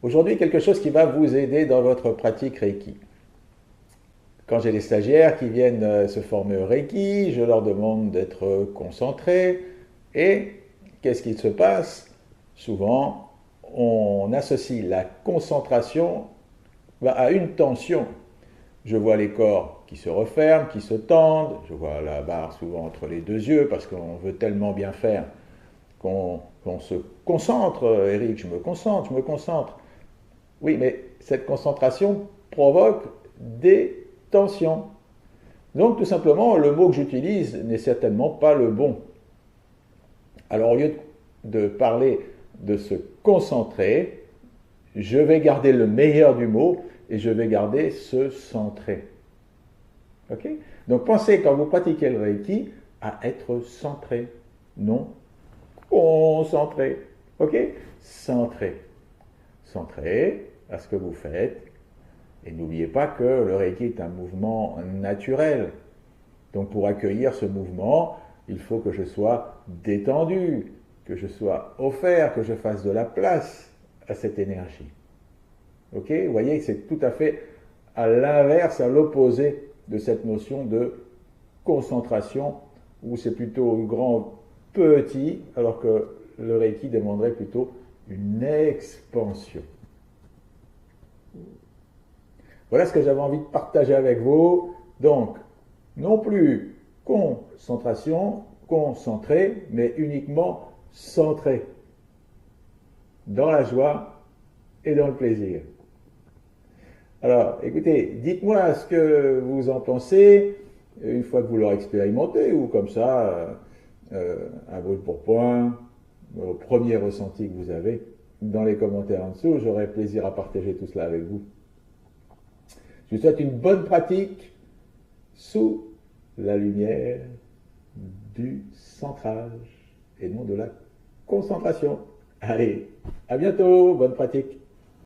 Aujourd'hui, quelque chose qui va vous aider dans votre pratique Reiki. Quand j'ai des stagiaires qui viennent se former au Reiki, je leur demande d'être concentrés. Et qu'est-ce qu'il se passe? Souvent, on associe la concentration à une tension. Je vois les corps qui se referment, qui se tendent. Je vois la barre souvent entre les deux yeux parce qu'on veut tellement bien faire qu'on se concentre. Eric, je me concentre, je me concentre. Oui, mais cette concentration provoque des tensions. Donc tout simplement, le mot que j'utilise n'est certainement pas le bon. Alors au lieu de parler de se concentrer, je vais garder le meilleur du mot et je vais garder se centrer. Ok? Donc pensez quand vous pratiquez le Reiki à être centré, non concentré. Ok? Centré. Centré à ce que vous faites. Et n'oubliez pas que le Reiki est un mouvement naturel. Donc pour accueillir ce mouvement, il faut que je sois détendu, que je sois offert, que je fasse de la place à cette énergie. Ok? Vous voyez que c'est tout à fait à l'inverse, à l'opposé de cette notion de concentration, où c'est plutôt grand petit, alors que le Reiki demanderait plutôt une expansion. Voilà ce que j'avais envie de partager avec vous. Donc, non plus concentration, concentré, mais uniquement centré dans la joie et dans le plaisir. Alors, écoutez, dites-moi ce que vous en pensez une fois que vous l'aurez expérimenté ou comme ça, à brûle pour point, au premier ressenti que vous avez. Dans les commentaires en dessous, j'aurai plaisir à partager tout cela avec vous. Je vous souhaite une bonne pratique sous la lumière du centrage et non de la concentration. Allez, à bientôt, bonne pratique.